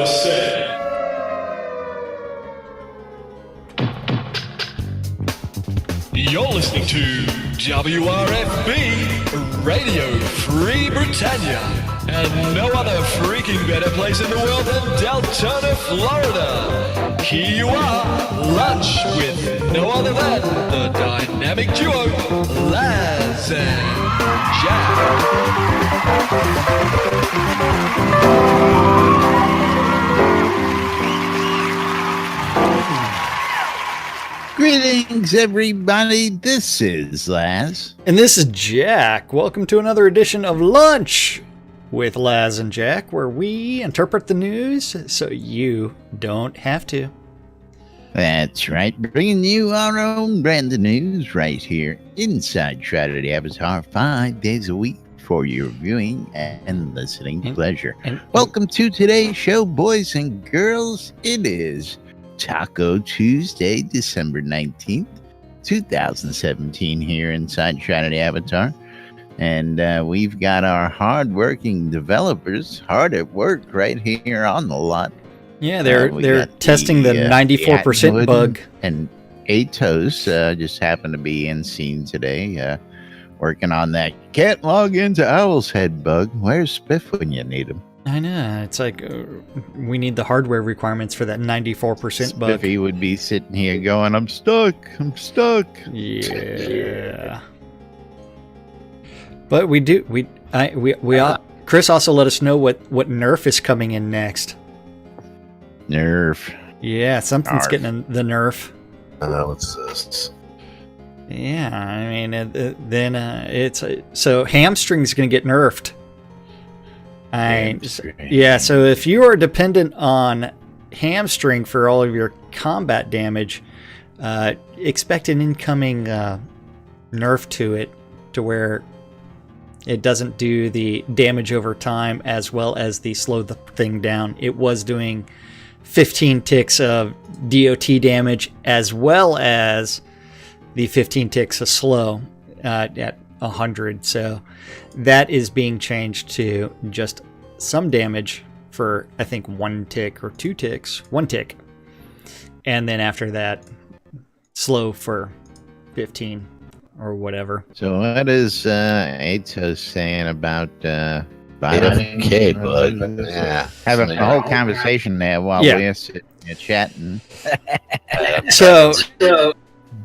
said. You're listening to WRFB Radio Free Britannia, and no other freaking better place in the world than Deltona, Florida. Here you are, lunch with no other than the dynamic duo, Laz and Jack. Greetings, everybody. This is Laz. And this is Jack. Welcome to another edition of Lunch with Laz and Jack, where we interpret the news so you don't have to. That's right. Bringing you our own brand of news right here inside Shroud Avatar 5 days a week for your viewing and listening pleasure. Welcome to today's show, boys and girls. It is Taco Tuesday, December 19th, 2017 here inside Shroud Avatar. And we've got our hard-working developers hard at work right here on the lot. Yeah, they're testing the 94% bug. And Atos just happened to be in scene today, working on that can't log into Owl's Head bug. Where's Spiff when you need him? I know. It's like we need the hardware requirements for that 94% bug. Spiffy would be sitting here going, I'm stuck. Yeah. But Chris also let us know what nerf is coming in next. Nerf. Yeah, something's getting the nerf. I know what's this. Yeah, I mean, it's so hamstring's going to get nerfed. So if you are dependent on hamstring for all of your combat damage, expect an incoming nerf to it, to where it doesn't do the damage over time as well as the slow the thing down. It was doing 15 ticks of DOT damage as well as the 15 ticks of slow at 100. So that is being changed to just some damage for, I think, 1 tick or 2 ticks. 1 tick. And then after that, slow for 15 or whatever. So what is Atos saying about AFK bug? Yeah. Having a whole conversation there while we're sitting here chatting. So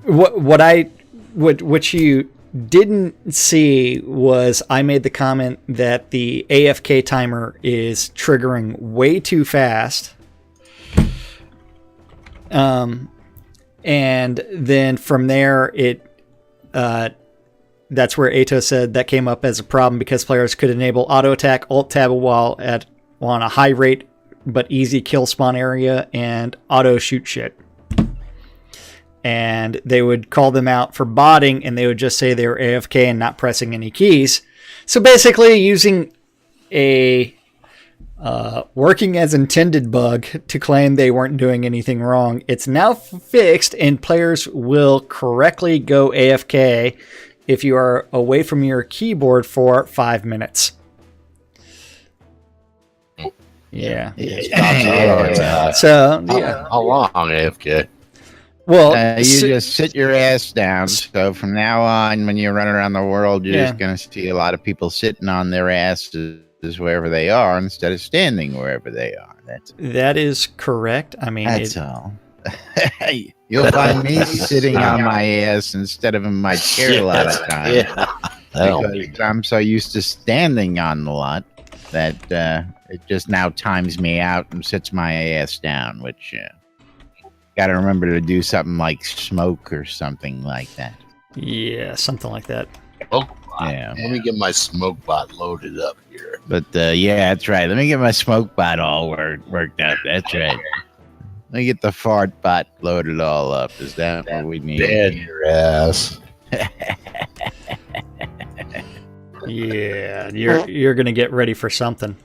what you didn't see was I made the comment that the AFK timer is triggering way too fast. And then from there, that's where Atos said that came up as a problem because players could enable auto attack, alt tab while on a high rate but easy kill spawn area and auto shoot shit. And they would call them out for botting, and they would just say they were AFK and not pressing any keys. So basically using a working as intended bug to claim they weren't doing anything wrong. It's now fixed, and players will correctly go AFK if you are away from your keyboard for 5 minutes. Yeah. So, yeah. How long AFK? Well, you just sit your ass down. So from now on, when you're running around the world, you're just going to see a lot of people sitting on their asses wherever they are instead of standing wherever they are. That is correct. I mean, that's all. You'll find me sitting on my ass instead of in my chair a lot of times. Yeah. Because I'm so used to standing on the lot that it just now times me out and sits my ass down, which got to remember to do something like smoke or something like that. Yeah, something like that. Yeah. Let me get my smoke bot loaded up here. But yeah, that's right. Let me get my smoke bot all worked up. That's right. Let me get the fart bot loaded all up. Is that what we need? Dead your ass. Yeah, you're gonna get ready for something.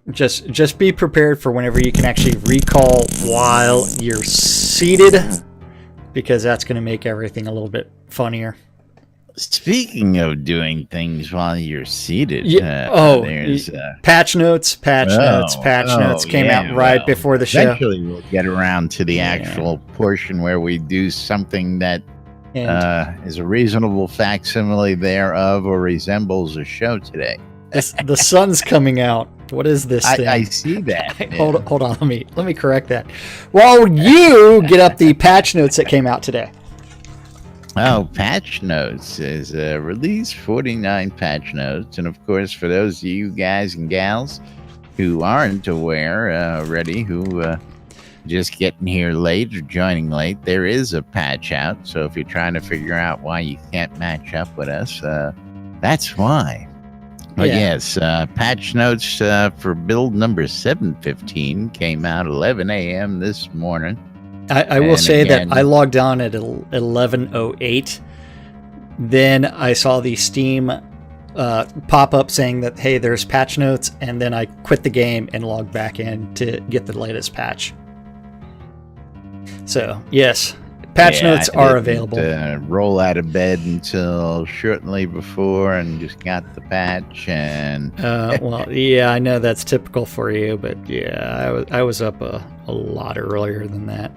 Just be prepared for whenever you can actually recall while you're seated, because that's gonna make everything a little bit funnier. Speaking of doing things while you're seated, there's patch notes came out right before the show. Eventually, we'll get around to the actual portion where we do something that is a reasonable facsimile thereof or resembles a show today. The sun's coming out. What is this thing? I see that. Hold on. Let me correct that. While you get up the patch notes that came out today. Oh, patch notes is release 49 patch notes. And of course, for those of you guys and gals who aren't aware already, who just getting here late or joining late, there is a patch out. So if you're trying to figure out why you can't match up with us, that's why. But yes, patch notes for build number 715 came out 11 a.m. this morning. I will say that I logged on at 11:08. Then I saw the Steam pop up saying that, hey, there's patch notes. And then I quit the game and logged back in to get the latest patch. So, yes, patch notes are available. Roll out of bed until shortly before and just got the patch. And well, yeah, I know that's typical for you. But, yeah, I was up a lot earlier than that.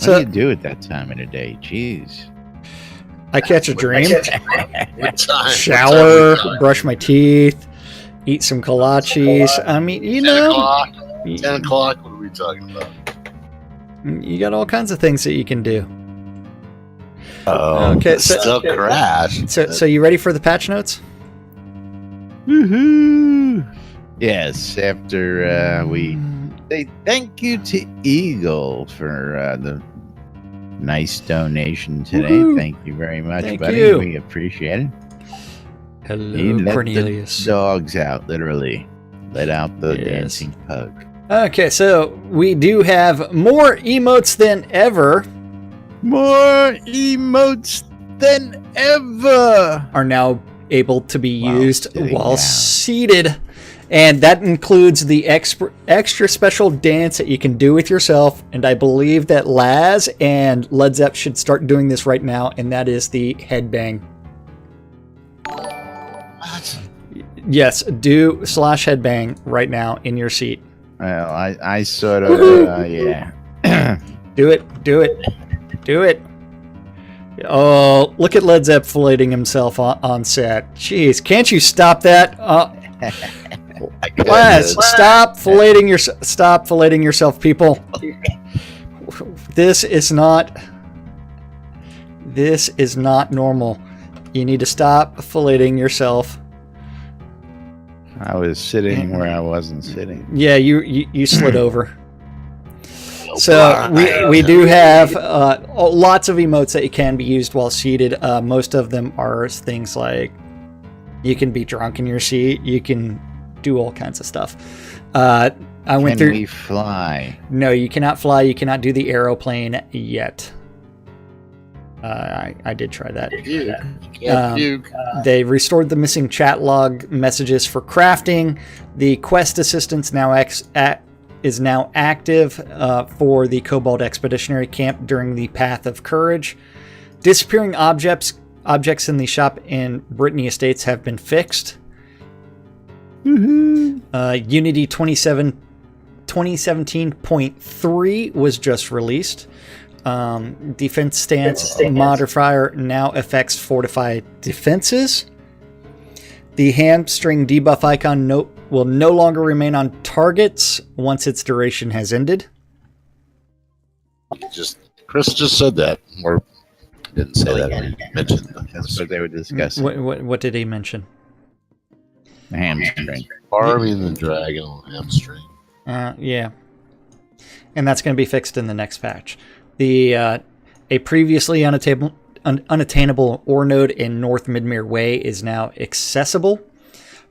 What do you do at that time of the day? Jeez. I catch a dream, shower, brush my teeth, eat some kolaches. I mean, 10 o'clock? 10 o'clock? What are we talking about? You got all kinds of things that you can do. Oh, okay, still crash. So you ready for the patch notes? Woohoo! Yes, after we say thank you to Eagle for the nice donation today. Woo-hoo. Thank you very much, Thank buddy. you. We appreciate it. Hello, Cornelius. The dogs out, literally. Let out the dancing pug. Okay, so we do have more emotes than ever. More emotes than ever are now able to be used while seated. And that includes the extra special dance that you can do with yourself. And I believe that Laz and Led Zepp should start doing this right now. And that is the headbang. What? Yes, do /headbang right now in your seat. Well, I sort of, yeah. Do it. Oh, look at Led Zepp filleting himself on set. Jeez, can't you stop that? Laz, stop filleting yourself, people. This is not normal. You need to stop filleting yourself. I was sitting where I wasn't sitting. Yeah, you slid over. So we do have lots of emotes that can be used while seated. Most of them are things like you can be drunk in your seat. You can do all kinds of stuff. Can we fly? No, you cannot fly. You cannot do the aeroplane yet. I did try that. They restored the missing chat log messages for crafting. The quest assistance is now active for the Cobalt Expeditionary Camp during the Path of Courage. Disappearing objects in the shop in Brittany Estates have been fixed. Unity 2017.3 was just released. Defense stance modifier now affects fortified defenses. The hamstring debuff icon will no longer remain on targets once its duration has ended. Chris just said that, or didn't say that. He mentioned that's what they were discussing. What did he mention? The hamstring. Barbie the Dragon hamstring. Yeah, and that's going to be fixed in the next patch. A previously unattainable ore node in North Midmere Way is now accessible.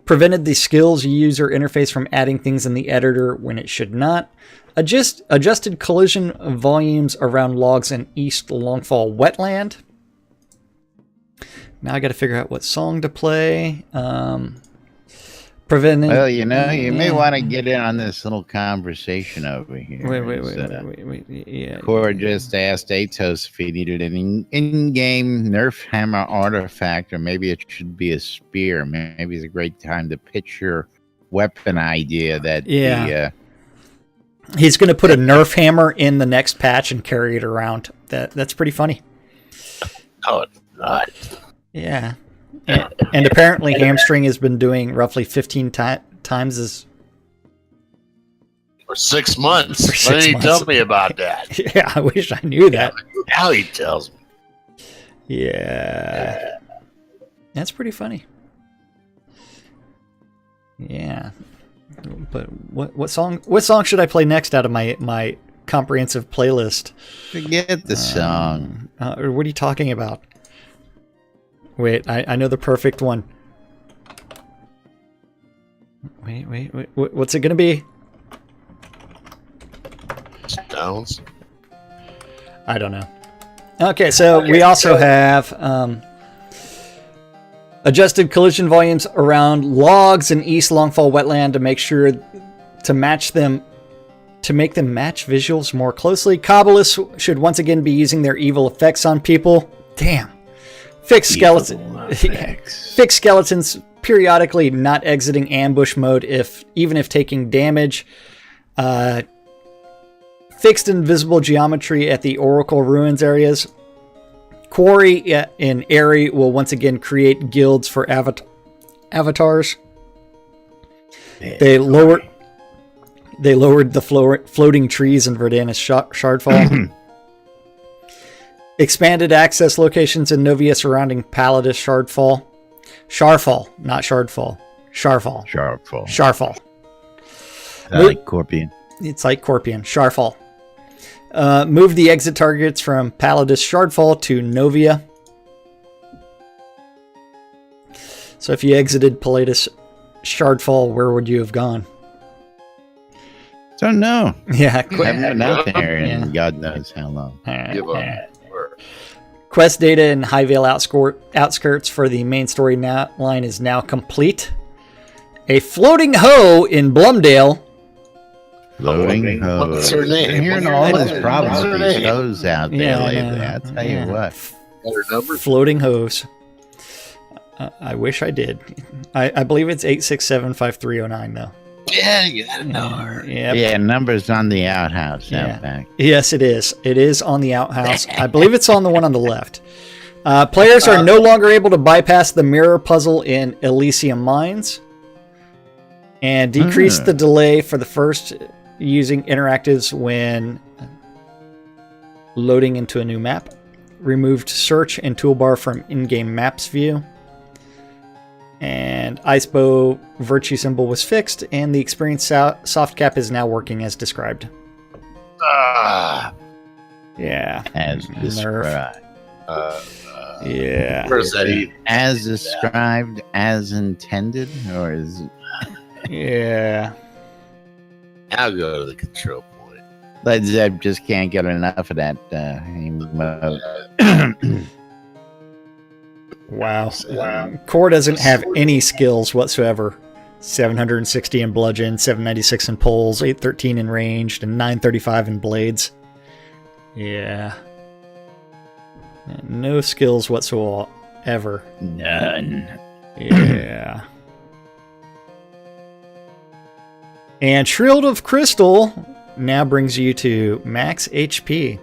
Prevented the skills user interface from adding things in the editor when it should not. Adjusted collision volumes around logs in East Longfall Wetland. Now I got to figure out what song to play. Preventing. Well, you may want to get in on this little conversation over here. Wait. Yeah. Core just asked Atos if he needed an in-game Nerf hammer artifact, or maybe it should be a spear. Maybe it's a great time to pitch your weapon idea. He's going to put a Nerf hammer in the next patch and carry it around. That's pretty funny. No, it's not. Yeah. And apparently Hamstring has been doing roughly 15 times as... For 6 months. Why didn't he tell me about that? Yeah, I wish I knew that. Now he tells me. Yeah. That's pretty funny. Yeah. But what song should I play next out of my comprehensive playlist? Forget the song. What are you talking about? Wait, I know the perfect one. Wait. What's it gonna be? Stones? I don't know. Okay, so we also have adjusted collision volumes around logs in East Longfall Wetland to make sure to match them, to make them match visuals more closely. Kabbalists should once again be using their evil effects on people. Damn. Fix skeletons periodically, not exiting ambush mode even if taking damage. Fixed invisible geometry at the Oracle Ruins areas. Quarry in Airy will once again create guilds for avatars. They lowered the floating trees in Verdanus Shardfall. Expanded access locations in Novia surrounding Palladus Shardfall. Sharfall, not Shardfall. Sharfall. Sharfall. Like Corpian. It's like Corpian. Sharfall. Move the exit targets from Palladus Shardfall to Novia. So if you exited Palladus Shardfall, where would you have gone? Don't know. Yeah, I haven't been out there in God knows how long. Give up. Quest data in Highvale outskirts for the main story line is now complete. A floating hoe in Blumdale. Floating hoe. What's her name? I'm hearing all these problems with these hoes out there lately. I'll tell you what. Got her number? Floating hose. I wish I did. I believe it's 8675309 though. Yeah, you gotta know her. Yeah, numbers on the outhouse out back. Yes, it is. It is on the outhouse. I believe it's on the one on the left. Players are no longer able to bypass the mirror puzzle in Elysium Mines. And decrease the delay for the first using interactives when loading into a new map. Removed search and toolbar from in-game maps view. And Icebow virtue symbol was fixed, and the experience soft cap is now working as described. Yeah. As described. Yeah. Where's that even? As described, as intended, or is it? Yeah. Now go to the control point. Led Zeb just can't get enough of that emote. Wow. Core doesn't have any skills whatsoever. 760 in bludgeon, 796 in poles, 813 in ranged, and 935 in blades. Yeah. No skills whatsoever. None. Yeah. And Shroud of Crystal now brings you to max HP.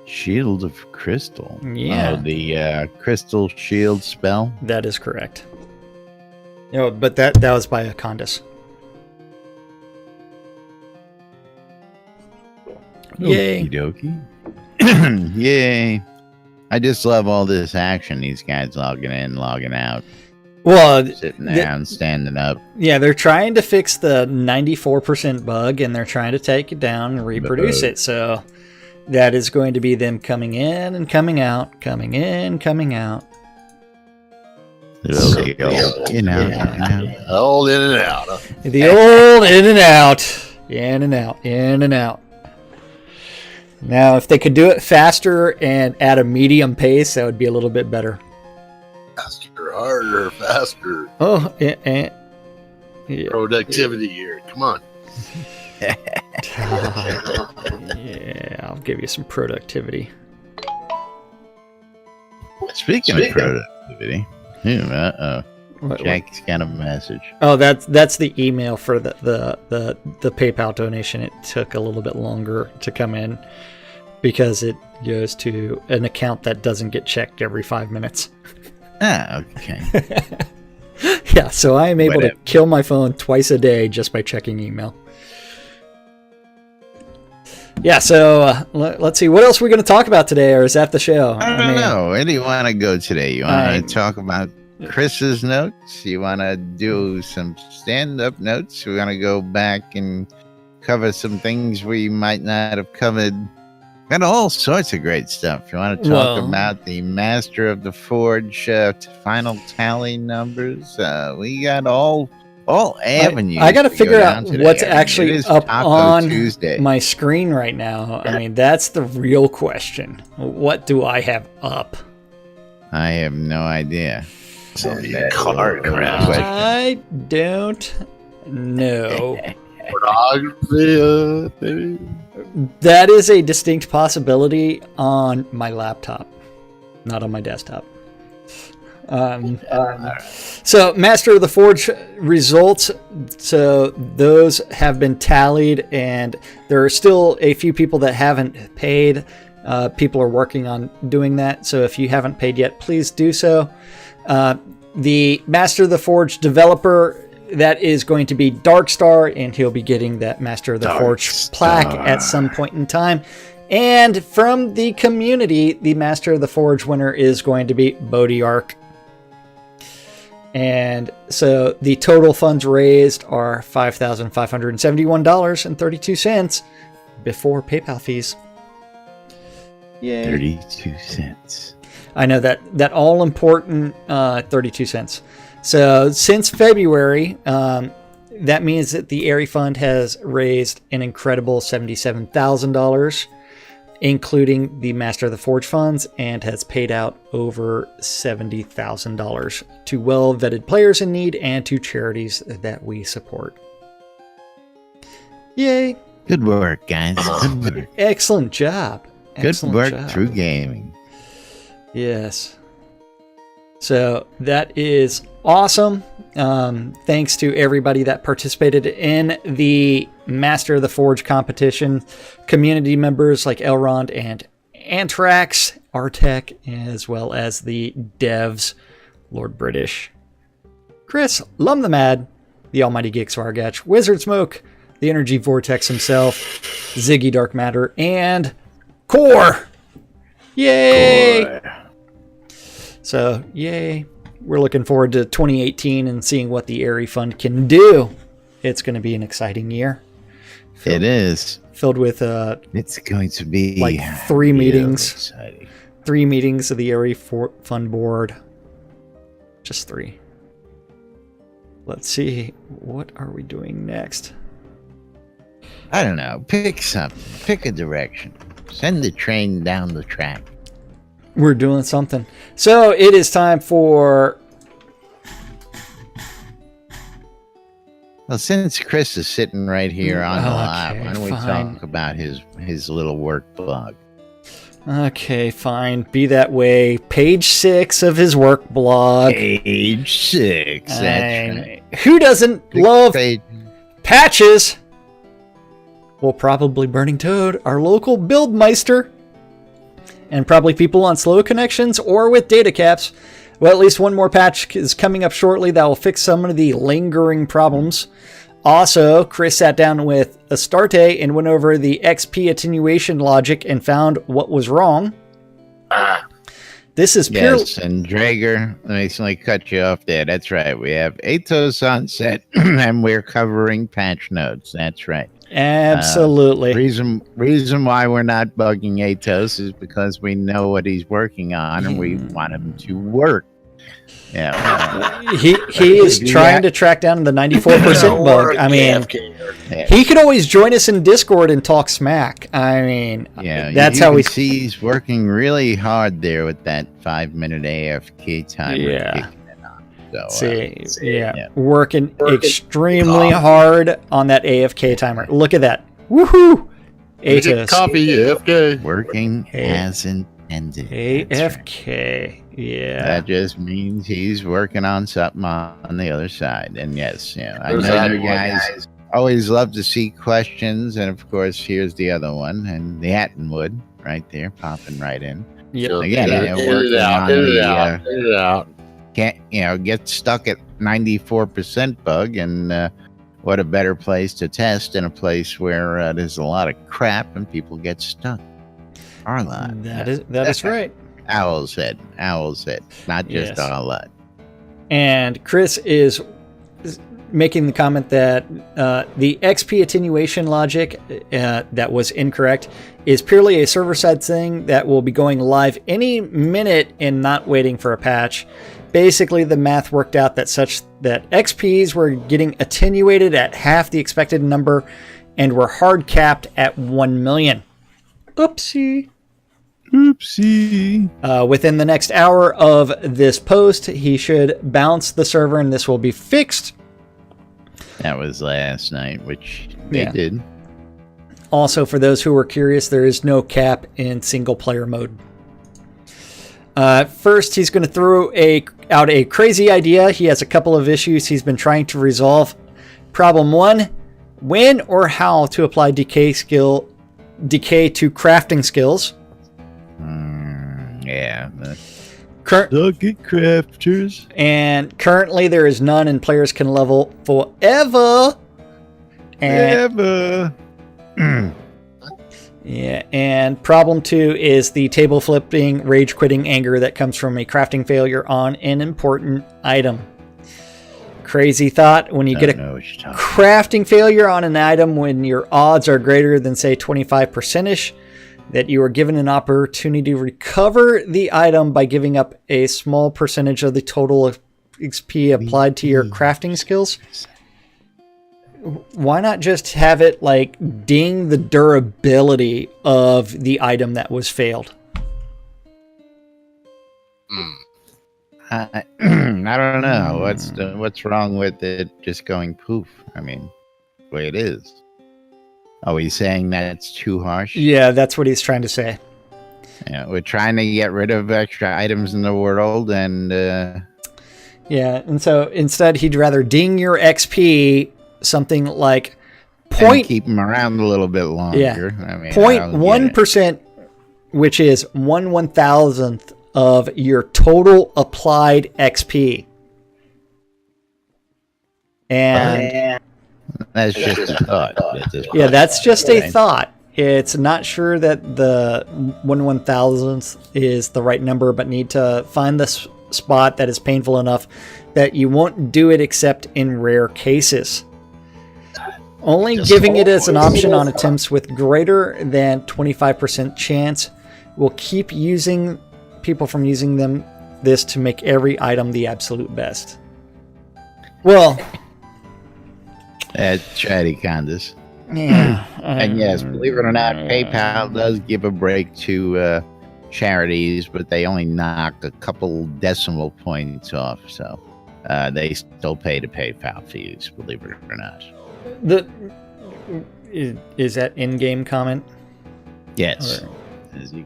Shield of Crystal. Yeah. Oh, the Crystal Shield spell. That is correct. No, but that was by Acondas. Yay. Okie dokie. Yay. I just love all this action. These guys logging in, logging out. Well, sitting down, standing up. Yeah, they're trying to fix the 94% bug, and they're trying to take it down and reproduce it. So that is going to be them coming in and coming out, coming in, coming out. In and out. In and out. The old in and out. In and out. In and out. Now, if they could do it faster and at a medium pace, that would be a little bit better. Faster harder, faster. Oh, yeah. Productivity here. Come on. Yeah, I'll give you some productivity. Speaking of productivity, Jack's got a message. Oh, that's the email for the PayPal donation. It took a little bit longer to come in because it goes to an account that doesn't get checked every 5 minutes. Ah, okay. Yeah, so I am able to kill my phone twice a day just by checking email. Yeah, so let's see. What else are we going to talk about today, or is that the show? I don't know. Where do you want to go today? You want to talk about Chris's notes? You want to do some stand-up notes? We want to go back and cover some things we might not have covered. Got all sorts of great stuff. You want to talk about the Master of the Forge final tally numbers? We got all avenues. I got to figure out what's actually up on Tuesday. My screen right now. I mean, that's the real question. What do I have up? I have no idea. Card crash. I don't know. Pornography, That is a distinct possibility on my laptop, not on my desktop. So Master of the Forge results, so those have been tallied, and there are still a few people that haven't paid. People are working on doing that, so if you haven't paid yet, please do so. The Master of the Forge developer, that is going to be Starr, and he'll be getting that Master of the Forge plaque at some point in time. And from the community, the Master of the Forge winner is going to be Bodiark. And so the total funds raised are $5,571.32 before PayPal fees. Yay. 32 cents. I know that all important 32 cents. So since February, that means that the Airy Fund has raised an incredible $77,000, including the Master of the Forge funds, and has paid out over $70,000 to well-vetted players in need and to charities that we support. Yay! Good work, guys. Good work. Excellent job. Good work through gaming. Yes. So that is awesome. Thanks to everybody that participated in the Master of the Forge competition. Community members like Elrond and Antrax, Artec, as well as the devs, Lord British, Chris, Lum the Mad, the Almighty Geek Svargatch, Wizard Smoke, the Energy Vortex himself, Ziggy Dark Matter, and Core. Yay! Core. So, yay. We're looking forward to 2018 and seeing what the Airy Fund can do. It's going to be an exciting year. It is. Filled with it's going to be like 3 meetings. Exciting. 3 meetings of the Airy Fund board. Just 3. Let's see. What are we doing next? I don't know. Pick something. Pick a direction. Send the train down the track. We're doing something. So it is time for... Well, since Chris is sitting right here on the live, why don't we talk about his little work blog? Okay, fine. Be that way. Page 6 of his work blog. Page 6. That's right. Who doesn't love patches? Well, probably Burning Toad, our local buildmeister. And probably people on slow connections or with data caps. Well, at least one more patch is coming up shortly that will fix some of the lingering problems. Also, Chris sat down with Astarte and went over the XP attenuation logic and found what was wrong. This is pure... Yes, and Drager, let me cut you off there. That's right. We have Atos on set, and we're covering patch notes. That's right. Absolutely. Reason why we're not bugging Atos is because we know what he's working on, and we want him to work. Yeah, he is trying to track down the 94% bug. I mean, he could always join us in Discord and talk smack. I mean, that's how we Yeah. So, working extremely hard on that AFK timer. Look at that. Woohoo! Get coffee, AFK. Working as intended. AFK. Yeah. That just means he's working on something on the other side. And yes, I know you guys always love to see questions. And of course, here's the other one. And the Attonwood right there, popping right in. Yep. Again, working on the can't get stuck at 94% bug, and what a better place to test in a place where there's a lot of crap and people get stuck. Our lot. That is right. Owl's head, not just our lot. And Chris is making the comment that the XP attenuation logic that was incorrect is purely a server-side thing that will be going live any minute and not waiting for a patch. Basically, the math worked out that XPs were getting attenuated at half the expected number and were hard capped at 1 million. Oopsie. Within the next hour of this post, he should bounce the server and this will be fixed. That was last night, which they did. Also, for those who were curious, there is no cap in single player mode. First, he's going to throw out a crazy idea. He has a couple of issues he's been trying to resolve. Problem 1, when or how to apply decay to crafting skills. Lucky crafters. And currently there is none, and players can level forever. And problem 2 is the table flipping, rage quitting anger that comes from a crafting failure on an important item. Crazy thought, when you get a crafting failure on an item when your odds are greater than, say, 25%ish, that you are given an opportunity to recover the item by giving up a small percentage of the total XP applied to your crafting skills. Why not just have it ding the durability of the item that was failed? I don't know. What's wrong with it just going poof? I mean, the way it is. Oh, he's saying that it's too harsh? Yeah, that's what he's trying to say. Yeah, we're trying to get rid of extra items in the world, and yeah, and so instead he'd rather ding your XP something like keep them around a little bit longer. Yeah, I mean, 0.1%, which is 1/1000th of your total applied XP. And that's just a thought. Yeah, that's just a thought. It's not sure that the 1/1000th is the right number, but need to find the spot that is painful enough that you won't do it except in rare cases. Only giving it as an option on attempts with greater than 25% chance will keep people from using this to make every item the absolute best. Well, charity condas. Yeah. And yes, believe it or not, PayPal does give a break to charities, but they only knock a couple decimal points off, so they still pay the PayPal fees, believe it or not. Is that in-game comment? Yes.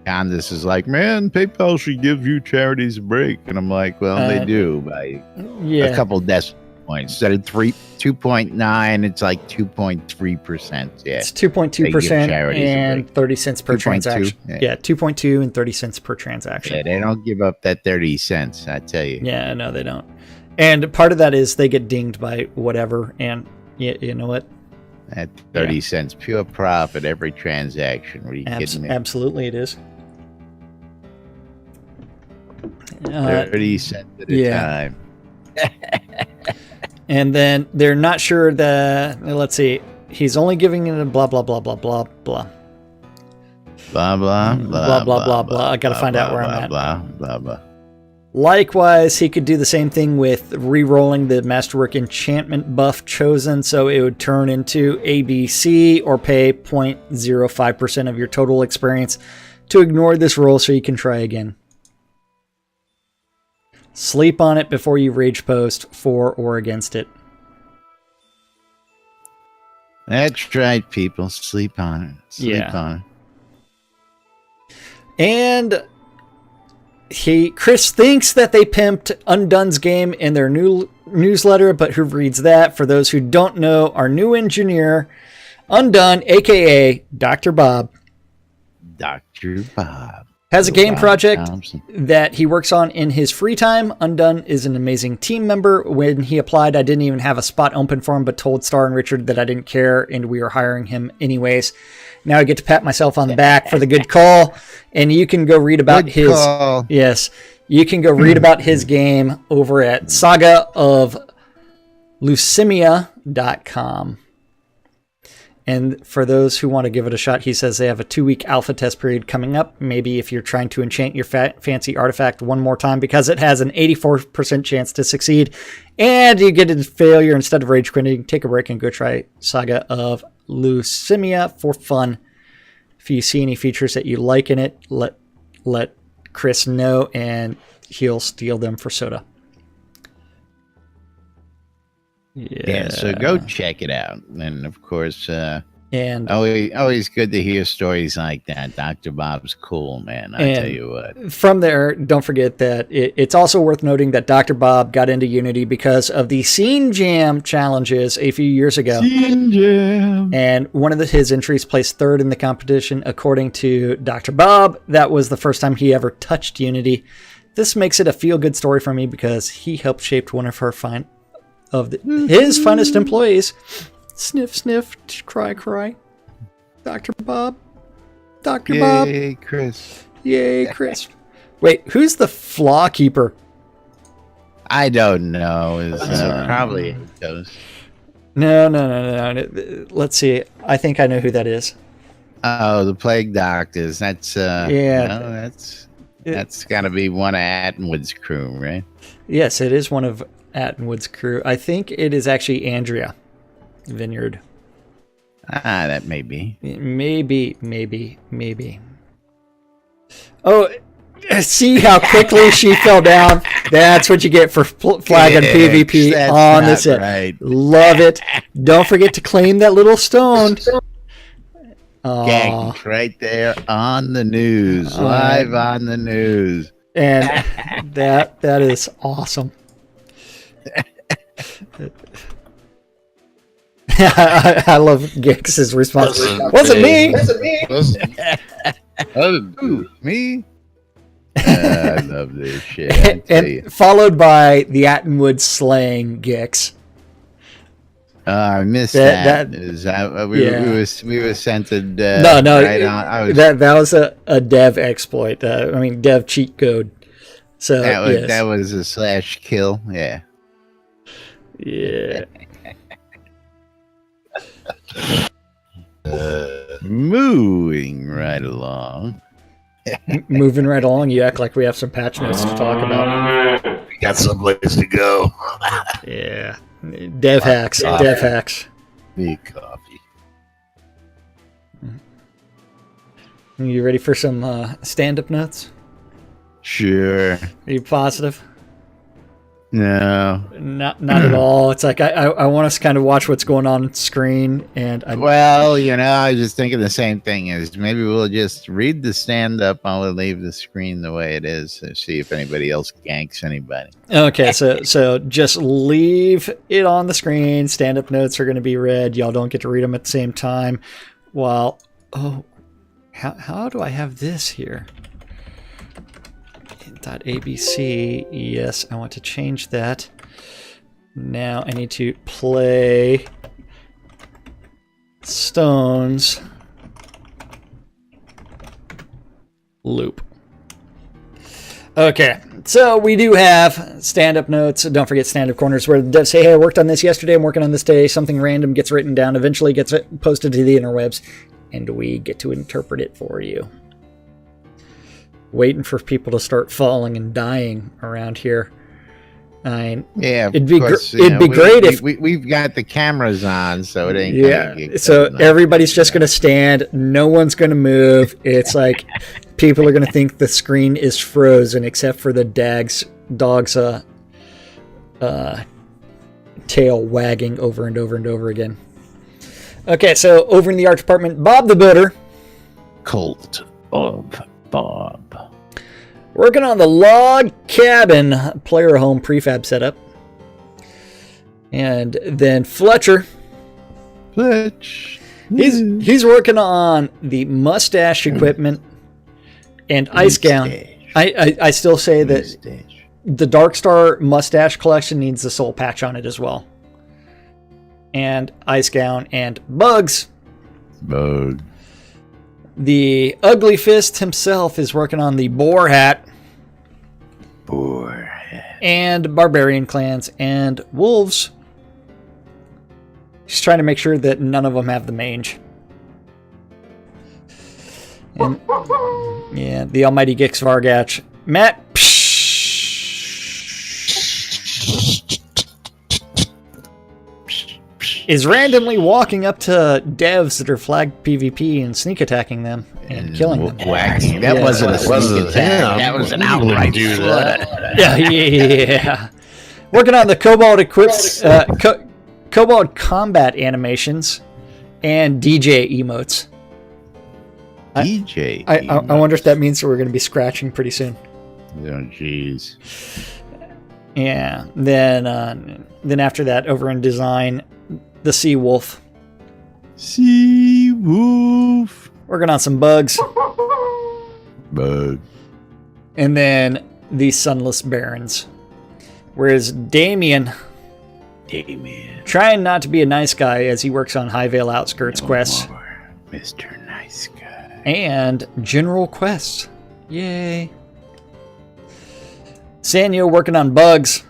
Candace is like, man, PayPal should give you charities a break. And I'm like, well, they do by a couple decimal points. Instead of 2.9, it's like 2.3%. Yeah. It's 2.2% and 30 cents per transaction. Yeah, 2.2 and 30 cents per transaction. Yeah, they don't give up that 30 cents, I tell you. Yeah, no, they don't. And part of that is they get dinged by whatever. And you know what? At 30 cents, pure profit every transaction. What are you kidding me? Absolutely, it is. 30 cents at a time. And then they're not sure that, let's see, he's only giving it a blah, blah, blah, blah, blah, blah. Blah, blah, blah, blah, blah, blah. I got to find out where I'm at. Blah, blah, blah. Likewise, he could do the same thing with re-rolling the Masterwork enchantment buff chosen, so it would turn into ABC or pay 0.05% of your total experience to ignore this roll so you can try again. Sleep on it before you rage post for or against it. That's right, people. Sleep on it. Sleep on it. And Chris thinks that they pimped Undone's game in their new newsletter, but who reads that? For those who don't know, our new engineer, Undone, aka Dr. Bob. Dr. Bob. Has a game project Thompson. that he works on in his free time. Undone is an amazing team member. When he applied, I didn't even have a spot open for him, but told Starr and Richard that I didn't care, and we were hiring him anyways. Now I get to pat myself on the back for the good call, and you can go read about his call. Yes, you can go read about his game over at sagaoflucimia.com. And for those who want to give it a shot, he says they have a 2-week alpha test period coming up. Maybe if you're trying to enchant your fancy artifact one more time, because it has an 84% chance to succeed, and you get a failure instead of rage quitting, take a break and go try Saga of Lucimia for fun. If you see any features that you like in it, let Chris know, and he'll steal them for soda. Yeah, so go check it out. And of course, and always good to hear stories like that. Dr. Bob's cool, man. I tell you what. From there, don't forget that it's also worth noting that Dr. Bob got into Unity because of the Scene Jam challenges a few years ago. Scene Jam. And one of his entries placed third in the competition. According to Dr. Bob, that was the first time he ever touched Unity. This makes it a feel-good story for me because he helped shape one of his finest employees. Sniff, sniff, cry, cry. Dr. Bob. Dr. Bob. Yay, Chris. Yay, Chris. Wait, who's the flaw keeper? I don't know. It's probably those. No. Let's see. I think I know who that is. Oh, the Plague Doctors. That's that's got to be one of Attenwood's crew, right? Yes, it is one of Attenwood's crew. I think it is actually Andrea Vineyard. That may be. Maybe. Oh, see how quickly she fell down? That's what you get for flagging PvP on the set. Right. Love it. Don't forget to claim that little stone. Gang, right there on the news. Live on the news. And that is awesome. I love Gix's response. Wasn't me. Me? I love this shit. And followed by the Attenwood slaying Gix. I missed that. We were sent to no. Right on. That was a dev exploit. Dev cheat code. So that was a /kill. Yeah. Yeah. Moving right along. Moving right along. You act like we have some patch notes to talk about. We got someplace to go. Yeah. Dev hacks. Big coffee. You ready for some stand-up notes? Sure. Are you positive? No. Not at all. It's like I want us to kind of watch what's going on screen, and I was just thinking the same thing. Is maybe we'll just read the stand-up and we'll leave the screen the way it is to see if anybody else ganks anybody. Okay, so just leave it on the screen. Stand-up notes are going to be read. Y'all don't get to read them at the same time. How do I have this here? .abc. Yes, I want to change that. Now I need to play Stones loop. Okay, so we do have stand-up notes. Don't forget stand-up corners where the devs say, hey, I worked on this yesterday, I'm working on this today. Something random gets written down, eventually gets posted to the interwebs, and we get to interpret it for you. Waiting for people to start falling and dying around here. It'd be great if we've got the cameras on, so it ain't. Yeah, so everybody's just gonna stand. No one's gonna move. It's like people are gonna think the screen is frozen, except for the Dag's dog's tail wagging over and over and over again. Okay, so over in the art department, Bob the Builder. Cult of Bob. Working on the log cabin player home prefab setup. And then Fletcher. Fletch. He's working on the mustache equipment and ice gown. I still say that the Dark Star mustache collection needs the soul patch on it as well. And ice gown and Bugs. Bug. The Ugly Fist himself is working on the boar hat. Boar hat. And barbarian clans and wolves. He's trying to make sure that none of them have the mange. And yeah, the Almighty Gix Vargach. Matt is randomly walking up to devs that are flagged PvP and sneak attacking them and killing them. Whacking. That wasn't a sneak attack. That was an outright flood. Yeah. Working on the Cobalt equips, Cobalt combat animations and DJ emotes. DJ. I wonder if that means that we're going to be scratching pretty soon. Oh, jeez. Yeah. Then after that, over in design, the Sea Wolf. Sea Wolf. Working on some bugs. Bug. And then the Sunless Barons. Whereas Damien, trying not to be a nice guy as he works on Highvale Outskirts quests. Mr. Nice Guy. And General Quests. Yay. Sanyo working on bugs.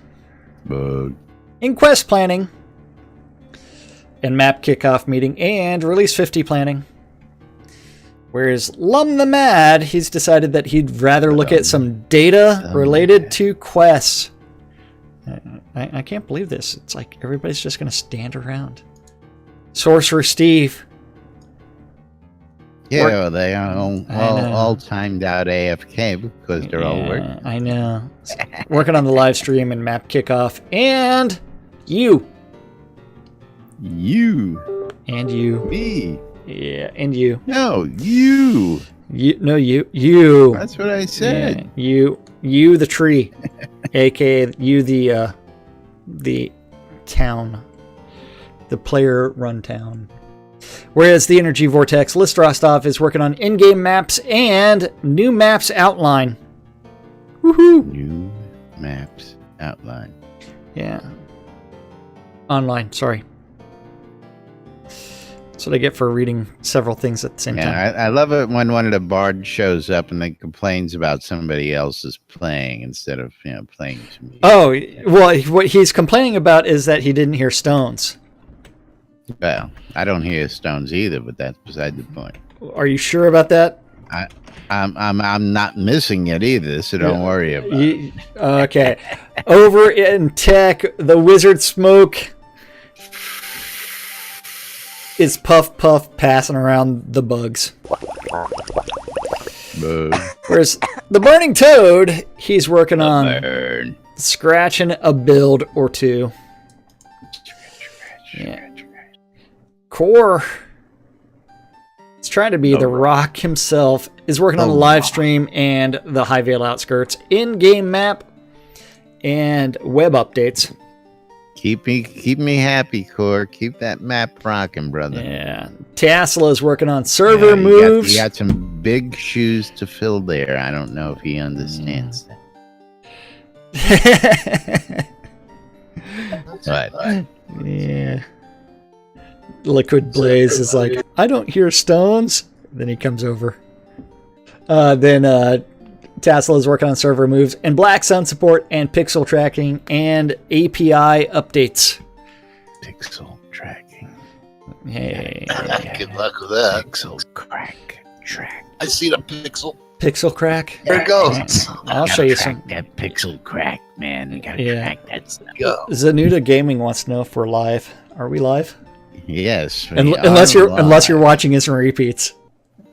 Bug. In quest planning. And map kickoff meeting and release 50 planning. Whereas Lum the Mad, he's decided that he'd rather look at some data related to quests. I can't believe this. It's like everybody's just going to stand around. Sorcerer Steve. Yeah, well, they are all timed out AFK because they're all working. I know. Working on the live stream and map kickoff. And you. You. And you. Me. Yeah, and you. No, you. You. That's what I said. Yeah, you the tree. AKA you the town. The player run town. Whereas the Energy Vortex, List Rostov is working on in-game maps and new maps outline. Woohoo! New maps outline. Yeah. Online, sorry. That's what I get for reading several things at the same time. I love it when one of the bards shows up and then complains about somebody else's playing instead of playing to me. Oh, well, what he's complaining about is that he didn't hear Stones. Well, I don't hear Stones either, but that's beside the point. Are you sure about that? I'm not missing it either, so don't worry about it. Okay. Over in tech, the Wizard Smoke is Puff passing around the bugs. Whereas the Burning Toad, he's working on scratching a build or two. Yeah. Core, it's trying to be the Rock himself, is working on the live stream and the Highvale Outskirts in-game map and web updates. Keep me happy, Core. Keep that map rocking, brother. Yeah. Tesla is working on server moves. You got some big shoes to fill there. I don't know if he understands that. What? Yeah. Liquid Blaze is like, I don't hear Stones. Then he comes over. Then Tesla is working on server moves and Black Sun support and pixel tracking and API updates. Pixel tracking. Hey. Good luck with that. Pixel track. I see the pixel. Pixel crack. There it goes. I'll show you some. That pixel crack, man. We gotta track that stuff. Go. Zanuda Gaming wants to know if we're live. Are we live? Yes. Unless you're watching instant repeats.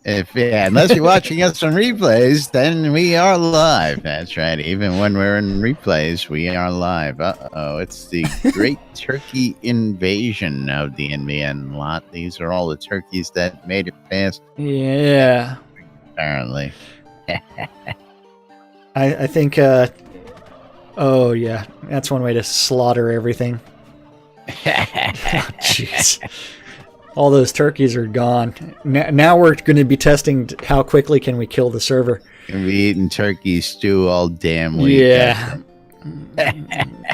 Unless you're watching us on replays, then we are live. That's right. Even when we're in replays, we are live. It's the Great Turkey Invasion of the NBN lot. These are all the turkeys that made it past. Yeah. Apparently. I think, oh yeah, that's one way to slaughter everything. Jeez. All those turkeys are gone. Now we're going to be testing how quickly can we kill the server. Gonna be eating turkey stew all damn week. Yeah.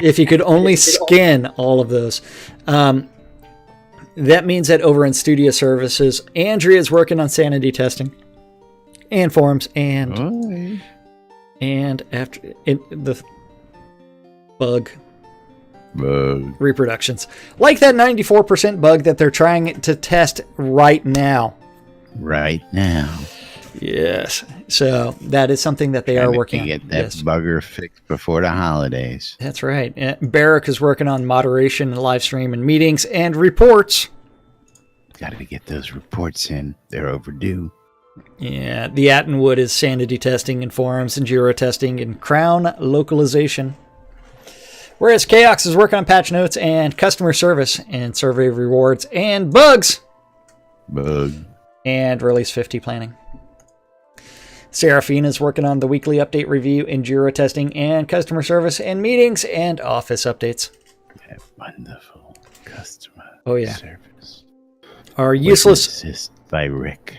If you could only skin all of those. That means that over in Studio Services, Andrea is working on sanity testing and forums and after the bug reproductions, like that 94% bug that they're trying to test right now. Yes, so that is something that they are working on. Get that bugger fixed before the holidays. That's right. Barrick is working on moderation and live stream and meetings and reports. Got to get those reports in. They're overdue. Yeah, the Attenwood is sanity testing and forums and Jira testing and Crown localization. Whereas Chaos is working on patch notes and customer service and survey rewards and bugs. And release 50 planning. Seraphine is working on the weekly update review and Jira testing and customer service and meetings and office updates. That wonderful customer service. Our useless... Assist by Rick.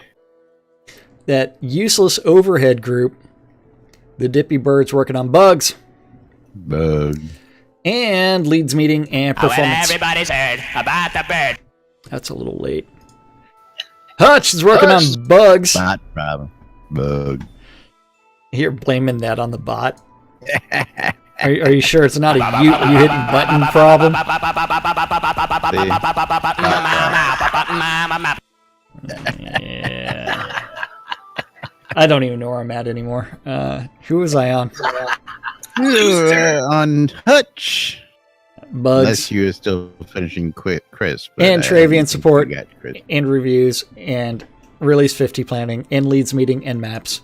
That useless overhead group. The Dippy Bird's working on bugs. And leads meeting and performance. Everybody's heard about the bird. That's a little late. Hutch is working on bugs. Bot problem. Bug. You're blaming that on the bot. Are you sure it's not a you hitting button problem? Yeah. I don't even know where I'm at anymore. Who was I on? On Hutch. Bugs. Unless you were still finishing Chris. And Travian support and reviews and release 50 planning and leads meeting and maps.